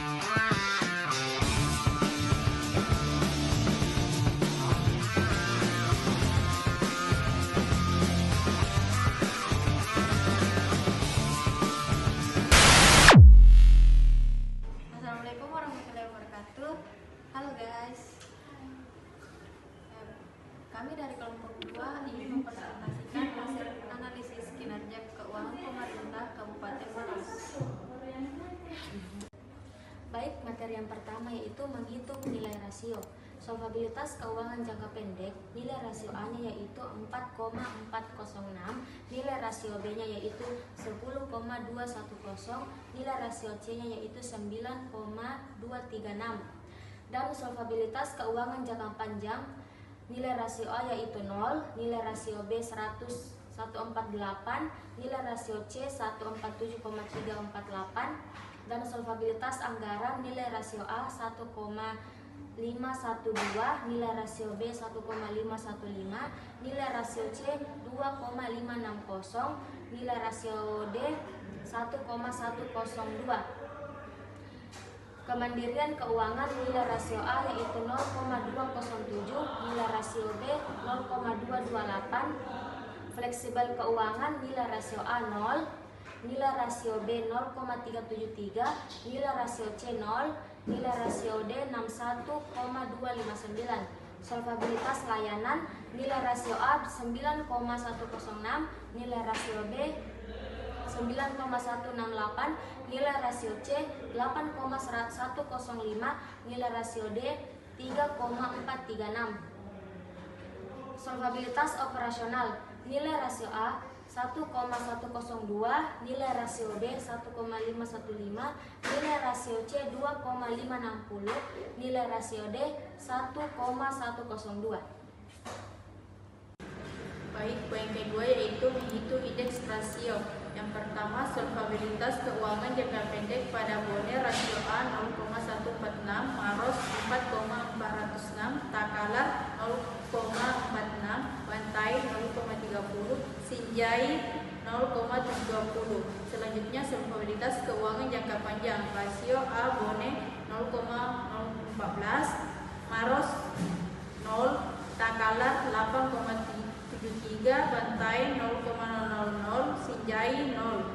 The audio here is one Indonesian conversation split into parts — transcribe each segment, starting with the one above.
Assalamualaikum warahmatullahi wabarakatuh. Halo guys, kami dari kelompok 2 ingin mempresentasikan hasil analisis kinerja keuangan pemerintah Kabupaten Maros. Baik, materi yang pertama yaitu menghitung nilai rasio. Solvabilitas keuangan jangka pendek, nilai rasio A-nya yaitu 4,406, nilai rasio B-nya yaitu 10,210, nilai rasio C-nya yaitu 9,236. Dan solvabilitas keuangan jangka panjang, nilai rasio A yaitu 0, nilai rasio B 148, nilai rasio C 147,348, dan solvabilitas anggaran nilai rasio A 1,512, nilai rasio B 1,515, nilai rasio C 2,560, nilai rasio D 1,102. Kemandirian keuangan nilai rasio A yaitu 0,207, nilai rasio B 0,228. Fleksibel keuangan nilai rasio A 0, nilai rasio B 0,373, nilai rasio C 0, nilai rasio D 61,259. Solvabilitas layanan nilai rasio A 9,106, nilai rasio B 9,168, nilai rasio C 8,105, nilai rasio D 3,436. Solvabilitas operasional nilai rasio A 1,102, nilai rasio B 1,515, nilai rasio C 2,560, nilai rasio D 1,102. Baik, poin kedua yaitu menghitung indeks rasio. Yang pertama, solvabilitas keuangan jangka pendek pada Bone rasio A 0,146, Maros 4,406, Takalar 0,46, Bantai 0,30, Sinjai 0,20. Selanjutnya, solvabilitas keuangan jangka panjang rasio A Bone 0,014, Maros 0, Takalar 8,73, Bantai 0,000, Sinjai 0.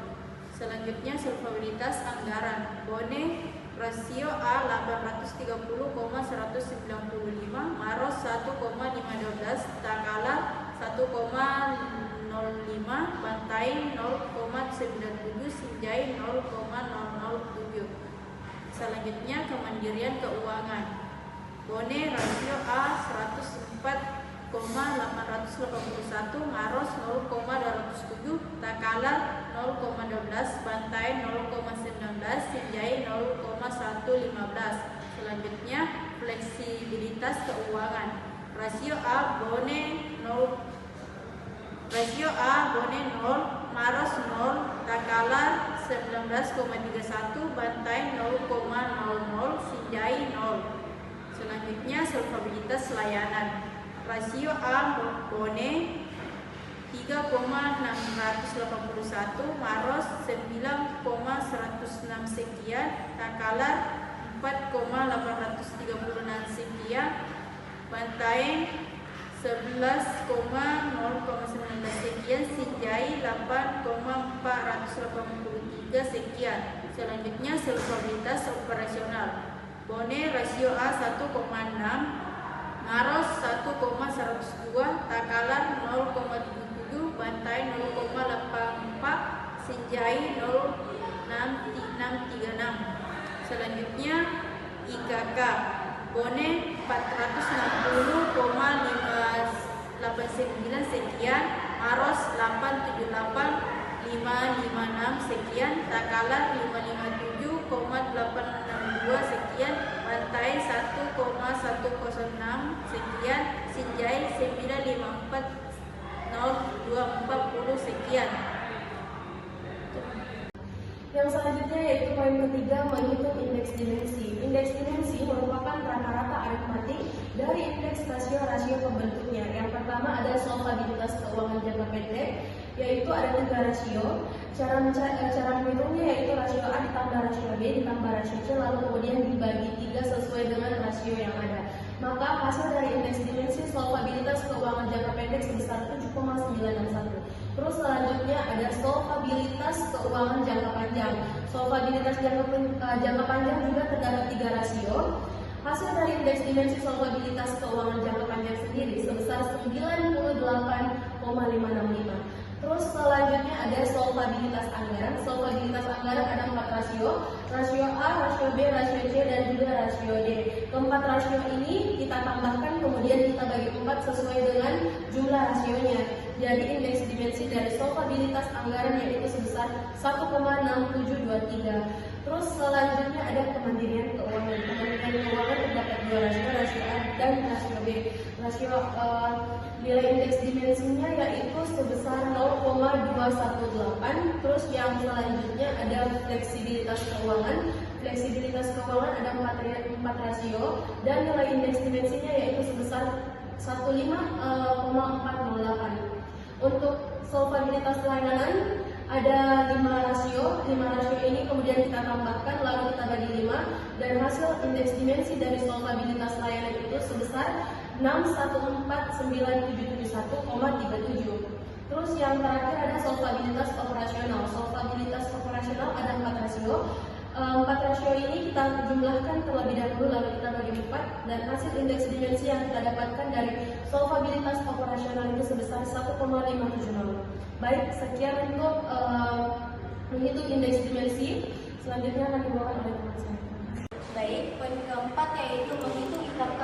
Selanjutnya, solvabilitas anggaran Bone rasio A 830,195, Maros 1,512, Takalar 1,05, Bantai 0,97, Sinjai 0,007. Selanjutnya, kemandirian keuangan Bone rasio A 104,881, Maros 0,207, Takalar 0,12, Bantai 0,19, Sinjai 0,115. Selanjutnya, fleksibilitas keuangan rasio A Bone 0, Maros 0, Takalar 19,31, Bantai 0,00, Sinjai 0. Selanjutnya, solvabilitas layanan rasio A Bone 3,681, Maros 9,106 sekian, Takalar 4,836 sekian, Bantai 11,019 sekian, Sinjai 8,483 sekian. Selanjutnya, solvabilitas operasional Bone rasio A 1,6, Maros 1,102, Takalar 0,77, Bantai 0,84, Sinjai 0,636. Selanjutnya, IKK Bone 460,589 sekian, Maros 878,556 sekian, Takalar 557,862 sekian, Bantai 1,106 sekian, Sinjai 954,024 sekian. Yang selanjutnya yaitu poin ketiga, menghitung indeks dimensi. Indeks dimensi merupakan rata-rata aritmatik dari indeks rasio pembentuknya. Yang pertama ada solvabilitas keuangan jangka pendek, yaitu ada 3 rasio. Cara menghitungnya yaitu rasio A ditambah rasio B ditambah rasio C lalu kemudian dibagi 3 sesuai dengan rasio yang ada. Maka hasil dari indeks dimensi solvabilitas keuangan jangka pendek sebesar 7,961. Terus selanjutnya ada solvabilitas keuangan jangka panjang. Solvabilitas jangka panjang juga terdapat 3 rasio. Hasil dari indeks dimensi solvabilitas keuangan jangka panjang sendiri sebesar 98,565. Terus selanjutnya ada solvabilitas anggaran. Solvabilitas anggaran ada 4 rasio. Rasio A, rasio B, rasio C, dan juga rasio D. Keempat rasio ini kita tambahkan kemudian kita bagi 4 sesuai dengan jumlah rasionya. Jadi indeks dimensi dari solvabilitas anggaran yaitu sebesar 1,6723. Terus selanjutnya ada kemandirian keuangan. Kemandirian keuangan terdapat 2 rasio, rasio A dan rasio B. Rasio nilai indeks dimensinya yaitu sebesar 0,218. Terus yang selanjutnya ada fleksibilitas keuangan. Fleksibilitas keuangan ada 4 rasio dan nilai indeks dimensinya yaitu sebesar 15,408. Untuk solvabilitas pelayanan ada 5 rasio. 5 rasio ini kemudian kita tambahkan lalu kita bagi 5 dan hasil indeks dimensi dari solvabilitas layanan itu sebesar 6149771,37. Terus yang terakhir ada solvabilitas operasional. Solvabilitas operasional ada 4 rasio. 4 rasio ini kita jumlahkan terlebih dahulu lalu kita bagi 4 dan hasil indeks dimensi yang kita dapatkan dari solvabilitas operasional itu sebesar 1,570. Baik, sekian untuk menghitung indeks dimensi. Selanjutnya akan dibawakan oleh teman saya. Baik, poin keempat yaitu menghitung IKK.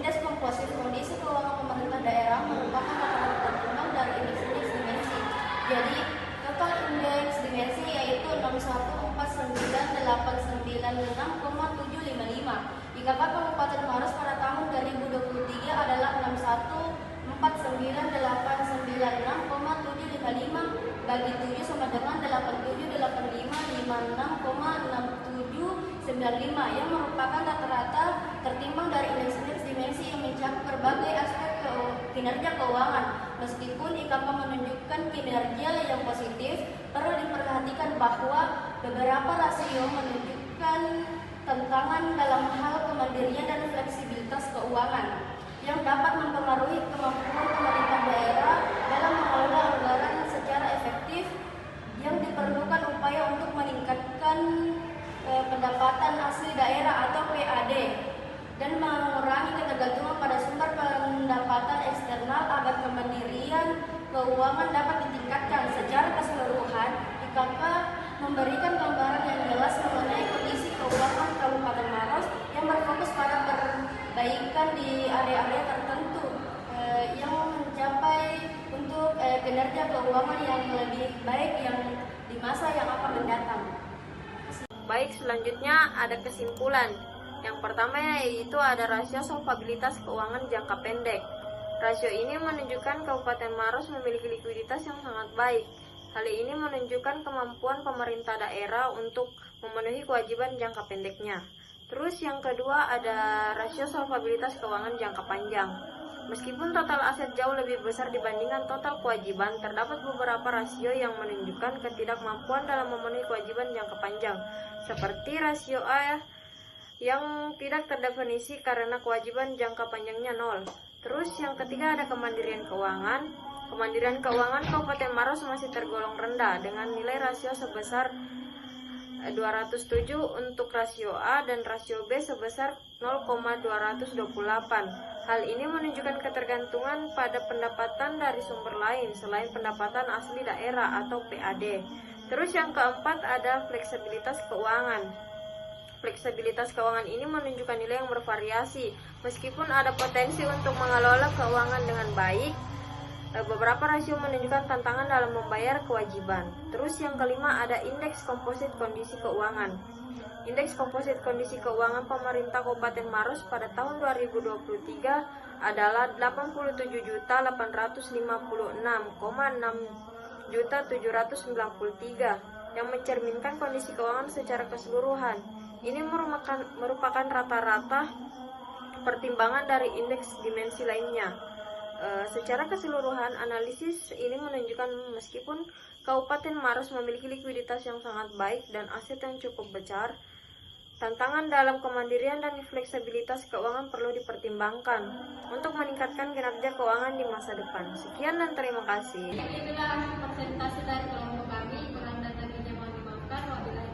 Indeks komposit kondisi keuangan pemerintah daerah merupakan tatanan tertulang dari indeks dimensi. Jadi, total indeks dimensi yaitu 614989,755. IKK Kabupaten Maros pada tahun 2023 adalah 614989,755 bagi 7 sama dengan 878556,6795 yang merupakan rata-rata tertimbang dari indeks dimensi yang mencakup berbagai aspek kinerja keuangan. Meskipun IKK menunjukkan kinerja yang positif, perlu diperhatikan bahwa beberapa rasio menunjukkan tantangan dalam hal kemandirian dan fleksibilitas keuangan yang dapat mempengaruhi kemampuan pemerintah daerah dalam mengelola anggaran secara efektif. Yang diperlukan upaya untuk meningkatkan pendapatan asli daerah atau PAD dan mengurangi ketergantungan pada sumber pendapatan eksternal agar kemandirian keuangan dapat ditingkatkan. Secara keseluruhan, IKK memberikan gambaran yang jelas mengenai kondisi keuangan Kabupaten Maros yang berfokus pada perbaikan di area-area tertentu yang mencapai untuk kinerja keuangan yang lebih baik yang di masa yang akan mendatang. Baik, selanjutnya ada kesimpulan. Yang pertama yaitu ada rasio solvabilitas keuangan jangka pendek. Rasio ini menunjukkan Kabupaten Maros memiliki likuiditas yang sangat baik. Hal ini menunjukkan kemampuan pemerintah daerah untuk memenuhi kewajiban jangka pendeknya. Terus yang kedua ada rasio solvabilitas keuangan jangka panjang. Meskipun total aset jauh lebih besar dibandingkan total kewajiban, terdapat beberapa rasio yang menunjukkan ketidakmampuan dalam memenuhi kewajiban jangka panjang, seperti rasio A yang tidak terdefinisi karena kewajiban jangka panjangnya 0. Terus yang ketiga ada kemandirian keuangan. Kemandirian keuangan Kabupaten Maros masih tergolong rendah dengan nilai rasio sebesar 207 untuk rasio A dan rasio B sebesar 0,228. Hal ini menunjukkan ketergantungan pada pendapatan dari sumber lain selain pendapatan asli daerah atau PAD. Terus yang keempat ada fleksibilitas keuangan. Fleksibilitas keuangan ini menunjukkan nilai yang bervariasi. Meskipun ada potensi untuk mengelola keuangan dengan baik, beberapa rasio menunjukkan tantangan dalam membayar kewajiban. Terus yang kelima ada indeks komposit kondisi keuangan. Indeks komposit kondisi keuangan pemerintah Kabupaten Maros pada tahun 2023 adalah 87.856,6.793 yang mencerminkan kondisi keuangan secara keseluruhan. Ini merupakan rata-rata pertimbangan dari indeks dimensi lainnya. Secara keseluruhan, analisis ini menunjukkan meskipun Kabupaten Maros memiliki likuiditas yang sangat baik dan aset yang cukup besar. Tantangan dalam kemandirian dan fleksibilitas keuangan perlu dipertimbangkan untuk meningkatkan kinerja keuangan di masa depan. Sekian dan terima kasih. Itulah presentasi dari kelompok kami. Kurang dan lebihnya mohon dimaafkan. Wabillahi